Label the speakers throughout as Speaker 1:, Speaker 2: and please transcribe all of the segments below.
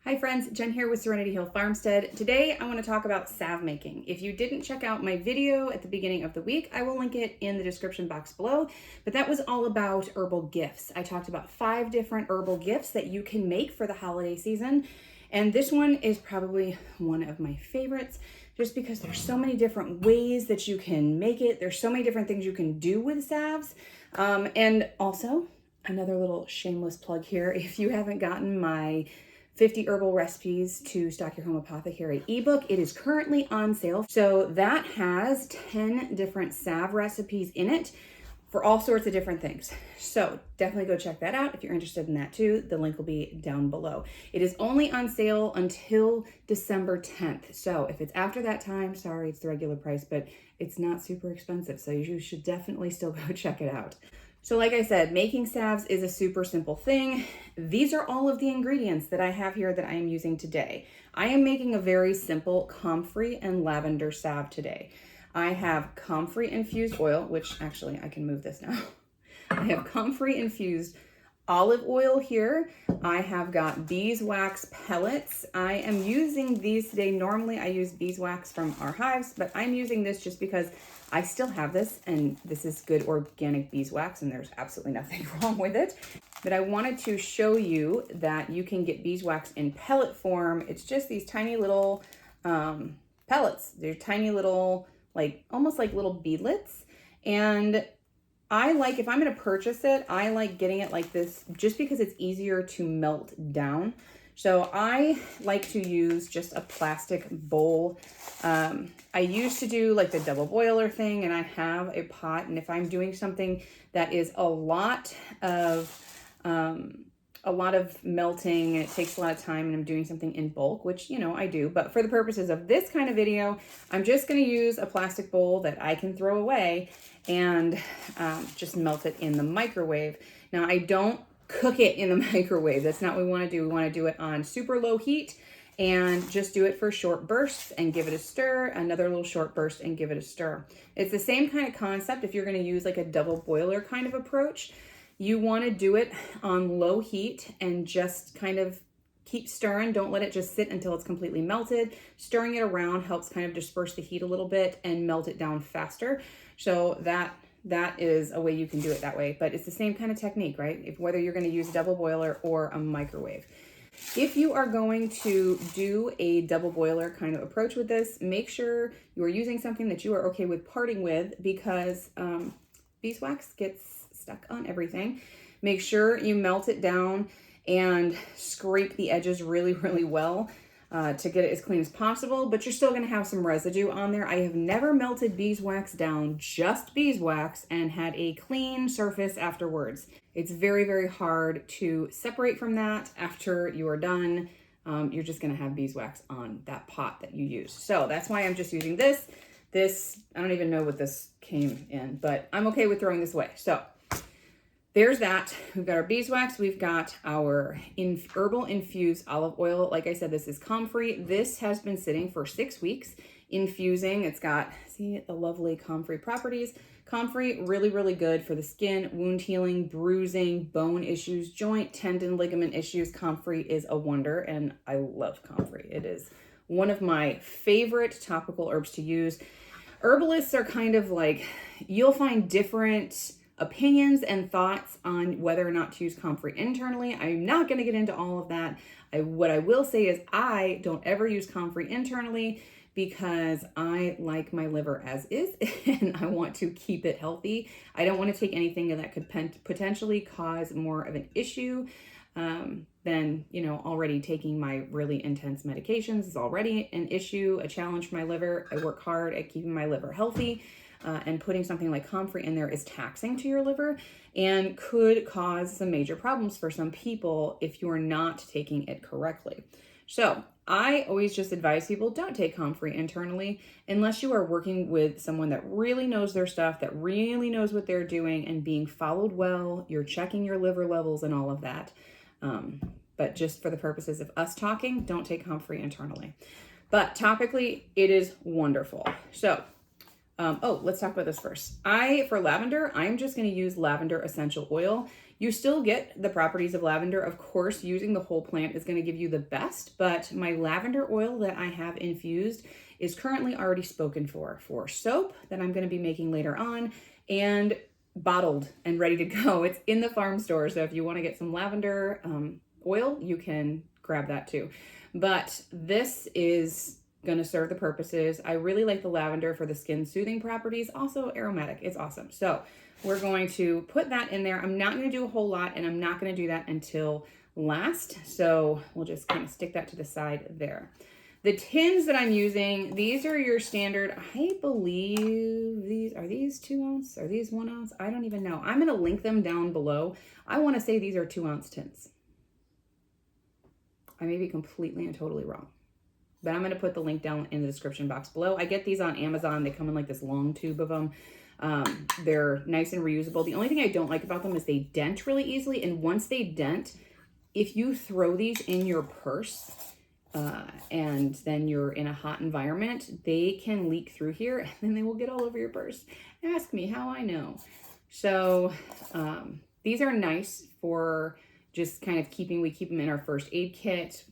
Speaker 1: Hi friends, Jen here with Serenity Hill Farmstead. Today I want to talk about salve making. If you didn't check out my video at the beginning of the week, I will link it in the description box below, but that was all about herbal gifts. I talked about 5 different herbal gifts that you can make for the holiday season, and this one is probably one of my favorites just because there's so many different ways that you can make it. There's so many different things you can do with salves, and also another little shameless plug here. If you haven't gotten my 50 herbal recipes to stock your home apothecary ebook, it is currently on sale. So that has 10 different salve recipes in it for all sorts of different things. So definitely go check that out if you're interested in that too. The link will be down below. It is only on sale until December 10th. So if it's after that time, sorry, it's the regular price, but it's not super expensive. So you should definitely still go check it out. So like I said, making salves is a super simple thing. These are all of the ingredients that I have here that I am using today. I am making a very simple comfrey and lavender salve today. I have comfrey infused oil, which actually I can move this now. I have comfrey infused olive oil here. I have got beeswax pellets. I am using these today. Normally I use beeswax from our hives, but I'm using this just because I still have this, and this is good organic beeswax, and there's absolutely nothing wrong with it. But I wanted to show you that you can get beeswax in pellet form. It's just these tiny little pellets. They're tiny little, almost like little beadlets. And I like, if I'm going to purchase it, I like getting it like this just because it's easier to melt down. So I like to use just a plastic bowl. I used to do like the double boiler thing, and I have a pot. And if I'm doing something that is a lot of melting, and it takes a lot of time, and I'm doing something in bulk, which, you know, I do. But for the purposes of this kind of video, I'm just going to use a plastic bowl that I can throw away and just melt it in the microwave. Now, I don't cook it in the microwave. That's not what we want to do. We want to do it on super low heat and just do it for short bursts and give it a stir, another little short burst and give it a stir. It's the same kind of concept if you're going to use like a double boiler kind of approach. You want to do it on low heat and just kind of keep stirring. Don't let it just sit until it's completely melted. Stirring it around helps kind of disperse the heat a little bit and melt it down faster. So that is a way you can do it that way, but it's the same kind of technique, right? Whether you're going to use a double boiler or a microwave. If you are going to do a double boiler kind of approach with this, make sure you are using something that you are okay with parting with, because beeswax gets stuck on everything. Make sure you melt it down and scrape the edges really, really well to get it as clean as possible, but you're still going to have some residue on there. I have never melted beeswax down, just beeswax, and had a clean surface afterwards. It's very, very hard to separate from that after you are done. You're just going to have beeswax on that pot that you use. So that's why I'm just using this. I don't even know what this came in, but I'm okay with throwing this away. So there's that. We've got our beeswax. We've got our herbal infused olive oil. Like I said, this is comfrey. This has been sitting for 6 weeks, infusing. It's got, see the lovely comfrey properties. Comfrey, really, really good for the skin, wound healing, bruising, bone issues, joint, tendon, ligament issues. Comfrey is a wonder, and I love comfrey. It is one of my favorite topical herbs to use. Herbalists are kind of like, you'll find different opinions and thoughts on whether or not to use comfrey internally. I'm not going to get into all of that. What I will say is I don't ever use comfrey internally because I like my liver as is and I want to keep it healthy. I don't want to take anything that could potentially cause more of an issue than, you know, already taking my really intense medications is already an issue, a challenge for my liver. I work hard at keeping my liver healthy. And putting something like comfrey in there is taxing to your liver and could cause some major problems for some people if you're not taking it correctly. So I always just advise people, don't take comfrey internally unless you are working with someone that really knows their stuff, that really knows what they're doing and being followed well. You're checking your liver levels and all of that. But just for the purposes of us talking, don't take comfrey internally. But topically, it is wonderful. So Oh, let's talk about this first. For lavender, I'm just going to use lavender essential oil. You still get the properties of lavender. Of course, using the whole plant is going to give you the best, but my lavender oil that I have infused is currently already spoken for soap that I'm going to be making later on, and bottled and ready to go. It's in the farm store, so if you want to get some lavender oil, you can grab that too. But this is going to serve the purposes. I really like the lavender for the skin soothing properties, also aromatic. It's awesome. So we're going to put that in there. I'm not going to do a whole lot, and I'm not going to do that until last. So we'll just kind of stick that to the side there. The tins that I'm using, these are your standard, I believe are these 2 ounce? Are these 1 ounce? I don't even know. I'm going to link them down below. I want to say these are 2 ounce tins. I may be completely and totally wrong, but I'm going to put the link down in the description box below. I get these on Amazon. They come in like this long tube of them. They're nice and reusable. The only thing I don't like about them is they dent really easily. And once they dent, if you throw these in your purse, and then you're in a hot environment, they can leak through here and then they will get all over your purse. Ask me how I know. So, these are nice for just kind of we keep them in our first aid kit,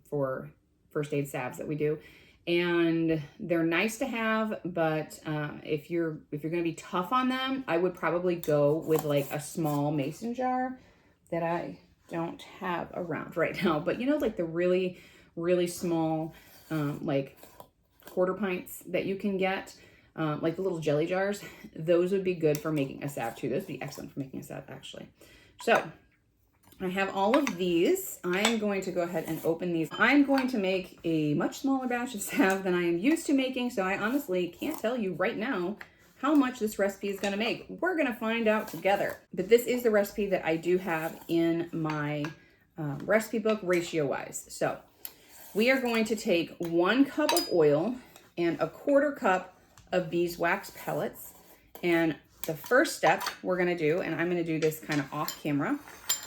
Speaker 1: for first aid salves that we do. And they're nice to have, but if you're going to be tough on them, I would probably go with like a small mason jar that I don't have around right now. But you know, like the really, really small, like quarter pints that you can get, like the little jelly jars, those would be good for making a salve too. Those would be excellent for making a salve, actually. So I have all of these. I'm going to go ahead and open these. I'm going to make a much smaller batch of salve than I am used to making, so I honestly can't tell you right now how much this recipe is going to make. We're going to find out together. But this is the recipe that I do have in my recipe book ratio-wise. So we are going to take 1 cup of oil and a 1/4 cup of beeswax pellets. And the first step we're going to do, and I'm going to do this kind of off camera,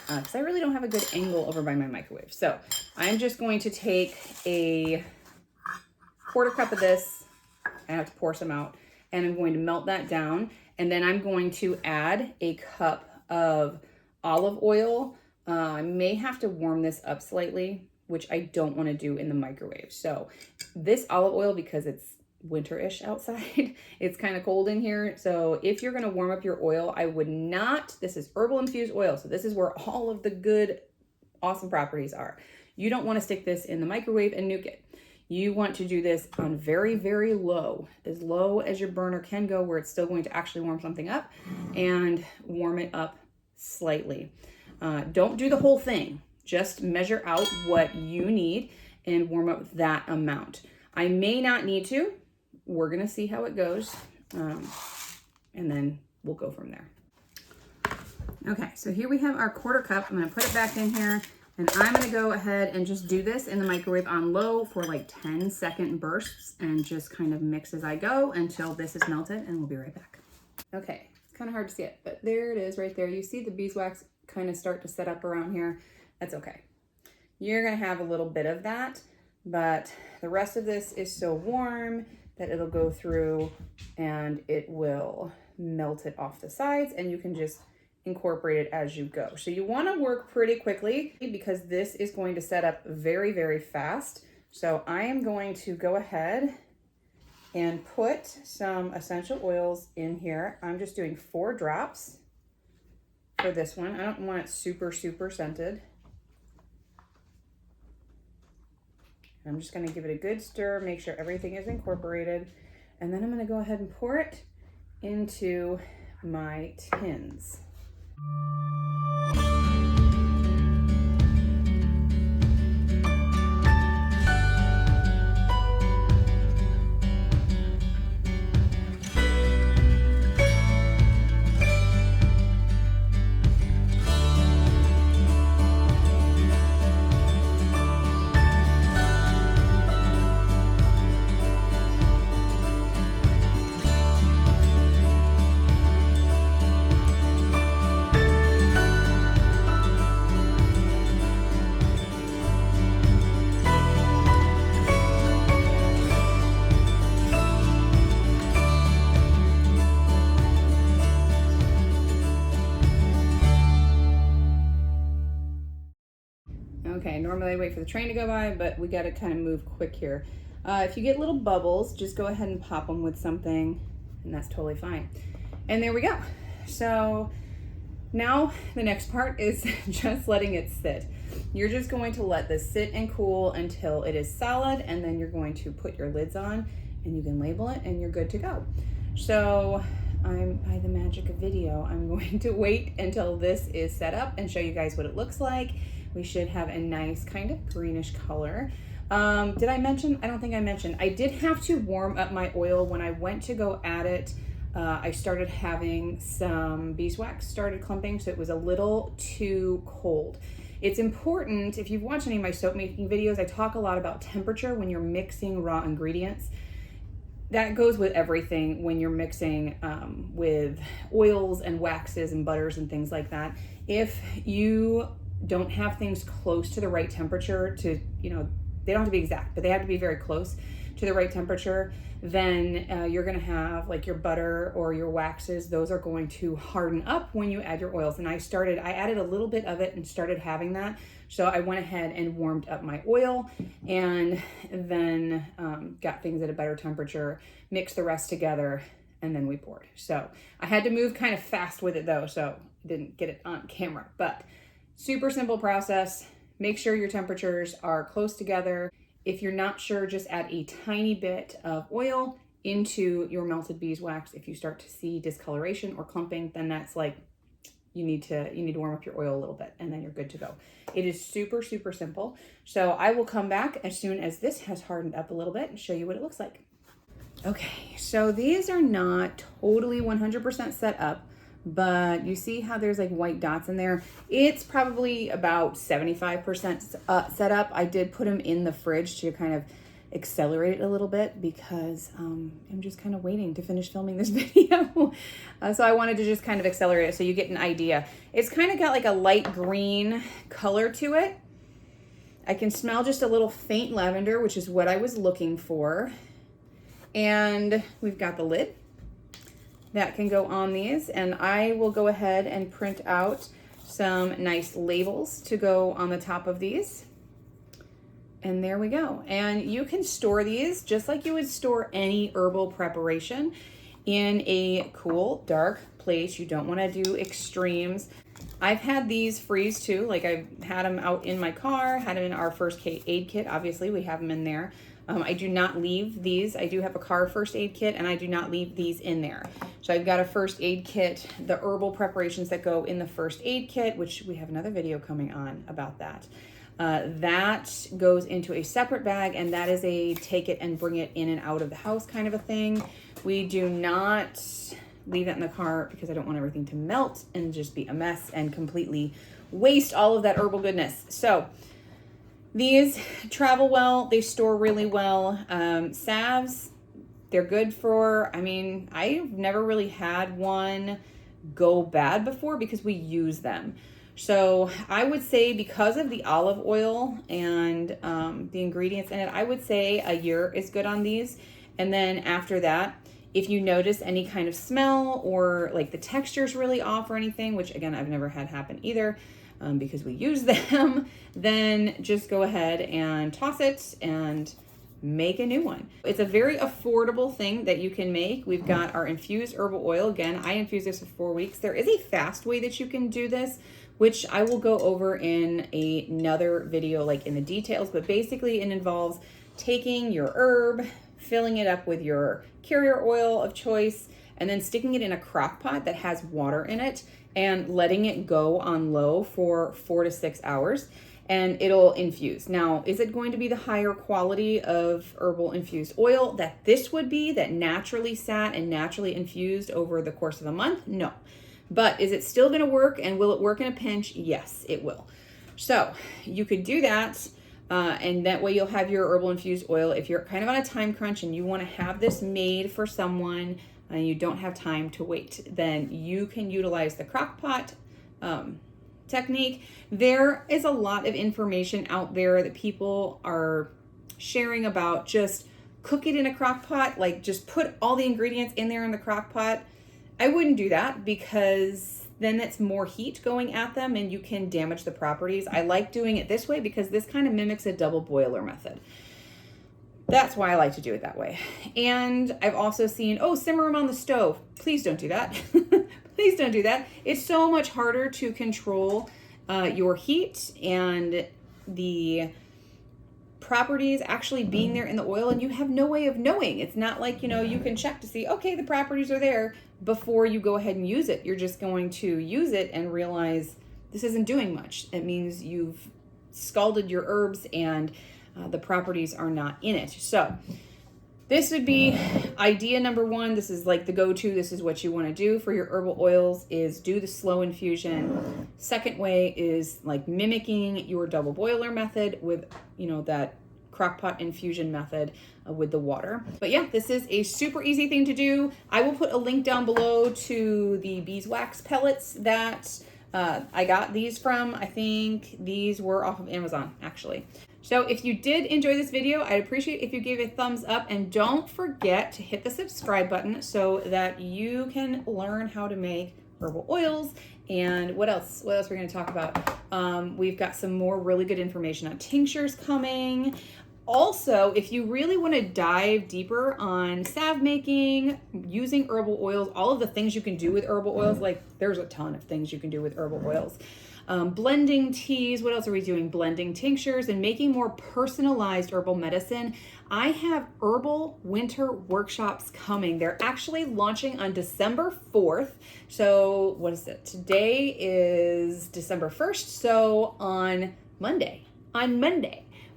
Speaker 1: because I really don't have a good angle over by my microwave. So I'm just going to take a 1/4 cup of this. I have to pour some out, and I'm going to melt that down. And then I'm going to add a cup of olive oil. I may have to warm this up slightly, which I don't want to do in the microwave. So this olive oil, because it's winter-ish outside, it's kind of cold in here. So if you're going to warm up your oil, I would not, this is herbal infused oil. So this is where all of the good, awesome properties are. You don't want to stick this in the microwave and nuke it. You want to do this on very, very low, as low as your burner can go, where it's still going to actually warm something up, and warm it up slightly. Don't do the whole thing. Just measure out what you need and warm up that amount. I may not need to. We're going to see how it goes. And then we'll go from there. Okay, so here we have our 1/4 cup. I'm going to put it back in here. And I'm going to go ahead and just do this in the microwave on low for like 10-second bursts and just kind of mix as I go until this is melted, and we'll be right back. Okay, it's kind of hard to see it, but there it is right there. You see the beeswax kind of start to set up around here. That's okay. You're going to have a little bit of that, but the rest of this is so warm that it'll go through and it will melt it off the sides, and you can just incorporate it as you go. So you want to work pretty quickly because this is going to set up very, very fast. So I am going to go ahead and put some essential oils in here. I'm just doing 4 drops for this one. I don't want it super, super scented. I'm just going to give it a good stir, make sure everything is incorporated, and then I'm going to go ahead and pour it into my tins. to wait for the train to go by, but we got to kind of move quick here. If you get little bubbles, just go ahead and pop them with something, and that's totally fine. And there we go. So now the next part is just letting it sit. You're just going to let this sit and cool until it is solid, and then you're going to put your lids on and you can label it and you're good to go. So by the magic of video, I'm going to wait until this is set up and show you guys what it looks like. We should have a nice kind of greenish color. Did I mention? I don't think I mentioned. I did have to warm up my oil when I went to go add it. I started having some beeswax started clumping, so it was a little too cold. It's important, if you've watched any of my soap making videos, I talk a lot about temperature when you're mixing raw ingredients. That goes with everything when you're mixing with oils and waxes and butters and things like that. If you don't have things close to the right temperature to, you know, they don't have to be exact, but they have to be very close to the right temperature, then you're gonna have like your butter or your waxes, those are going to harden up when you add your oils. And I added a little bit of it and started having that. So I went ahead and warmed up my oil and then got things at a better temperature, mixed the rest together, and then we poured. So I had to move kind of fast with it though, so didn't get it on camera, but super simple process. Make sure your temperatures are close together. If you're not sure, just add a tiny bit of oil into your melted beeswax. If you start to see discoloration or clumping, then that's like, you need to warm up your oil a little bit and then you're good to go. It is super, super simple. So I will come back as soon as this has hardened up a little bit and show you what it looks like. Okay, so these are not totally 100% set up, but you see how there's like white dots in there? It's probably about 75% set up. I did put them in the fridge to kind of accelerate it a little bit because I'm just kind of waiting to finish filming this video. So I wanted to just kind of accelerate it so you get an idea. It's kind of got like a light green color to it. I can smell just a little faint lavender, which is what I was looking for. And we've got the lid that can go on these, and I will go ahead and print out some nice labels to go on the top of these. And there we go. And you can store these just like you would store any herbal preparation in a cool, dark place. You don't want to do extremes. I've had these freeze too. Like I've had them out in my car, had them in our first aid kit. Obviously, we have them in there. I do not leave these. I do have a car first aid kit and I do not leave these in there. So I've got a first aid kit, the herbal preparations that go in the first aid kit, which we have another video coming on about that. That goes into a separate bag, and that is a take it and bring it in and out of the house kind of a thing. We do not leave that in the car because I don't want everything to melt and just be a mess and completely waste all of that herbal goodness. So these travel well, they store really well. Salves, they're good for, I mean, I've never really had one go bad before because we use them. So I would say because of the olive oil and the ingredients in it, I would say a year is good on these. And then after that, if you notice any kind of smell or like the texture's really off or anything, which again, I've never had happen either, because we use them, then just go ahead and toss it and make a new one. It's a very affordable thing that you can make. We've got our infused herbal oil. Again, I infuse this for 4 weeks. There is a fast way that you can do this, which I will go over in another video, like in the details, but basically it involves taking your herb, filling it up with your carrier oil of choice, and then sticking it in a crock pot that has water in it and letting it go on low for 4 to 6 hours, and it'll infuse. Now, is it going to be the higher quality of herbal infused oil that this would be, that naturally sat and naturally infused over the course of a month? No. But is it still going to work, and will it work in a pinch? Yes, it will. So you could do that, and that way you'll have your herbal infused oil. If you're kind of on a time crunch and you want to have this made for someone and you don't have time to wait, then you can utilize the crock pot technique. There is a lot of information out there that people are sharing about just cook it in a crock pot, like just put all the ingredients in there in the crock pot. I wouldn't do that because then it's more heat going at them and you can damage the properties. I like doing it this way because this kind of mimics a double boiler method. That's why I like to do it that way. And I've also seen, oh, simmer them on the stove. Please don't do that. Please don't do that. It's so much harder to control your heat and the properties actually being there in the oil, and you have no way of knowing. It's not like, you know, you can check to see, okay, the properties are there before you go ahead and use it. You're just going to use it and realize this isn't doing much. It means you've scalded your herbs and the properties are not in it. So this would be idea number one. This is like the go-to. This is what you want to do for your herbal oils, is do the slow infusion. Second way is like mimicking your double boiler method with, you know, that crockpot infusion method with the water. But yeah, this is a super easy thing to do. I will put a link down below to the beeswax pellets that I got these from. I think these were off of Amazon, actually. So if you did enjoy this video, I'd appreciate if you gave a thumbs up, and don't forget to hit the subscribe button so that you can learn how to make herbal oils. And what else we're going to talk about? We've got some more really good information on tinctures coming. Also, if you really want to dive deeper on salve making, using herbal oils, all of the things you can do with herbal oils, like there's a ton of things you can do with herbal oils. Blending teas, what else are we doing? Blending tinctures and making more personalized herbal medicine. I have herbal winter workshops coming. They're actually launching on December 4th. So what is it? Today is December 1st. So on Monday,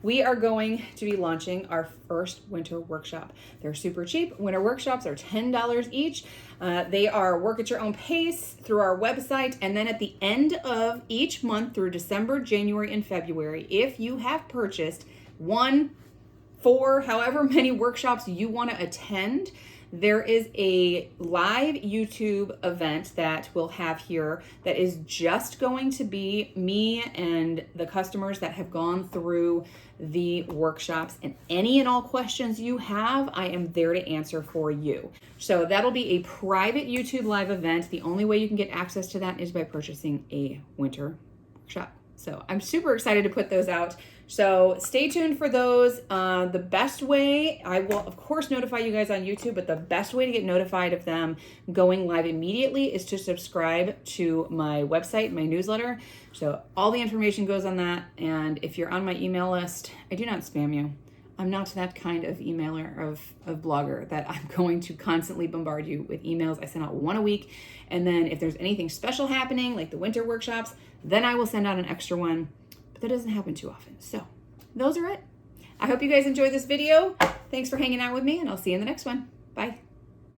Speaker 1: we are going to be launching our first winter workshop. They're super cheap. Winter workshops are $10 each. They are work at your own pace through our website. And then at the end of each month through December, January, and February, if you have purchased 1, 4, however many workshops you want to attend, there is a live YouTube event that we'll have here that is just going to be me and the customers that have gone through the workshops, and any and all questions you have, I am there to answer for you. So that'll be a private YouTube live event. The only way you can get access to that is by purchasing a winter workshop. So I'm super excited to put those out. So stay tuned for those. The best way, I will of course notify you guys on YouTube, but the best way to get notified of them going live immediately is to subscribe to my website, my newsletter. So all the information goes on that. And if you're on my email list, I do not spam you. I'm not that kind of emailer of blogger that I'm going to constantly bombard you with emails. I send out one a week. And then if there's anything special happening, like the winter workshops, then I will send out an extra one. But that doesn't happen too often. So those are it. I hope you guys enjoyed this video. Thanks for hanging out with me, and I'll see you in the next one. Bye.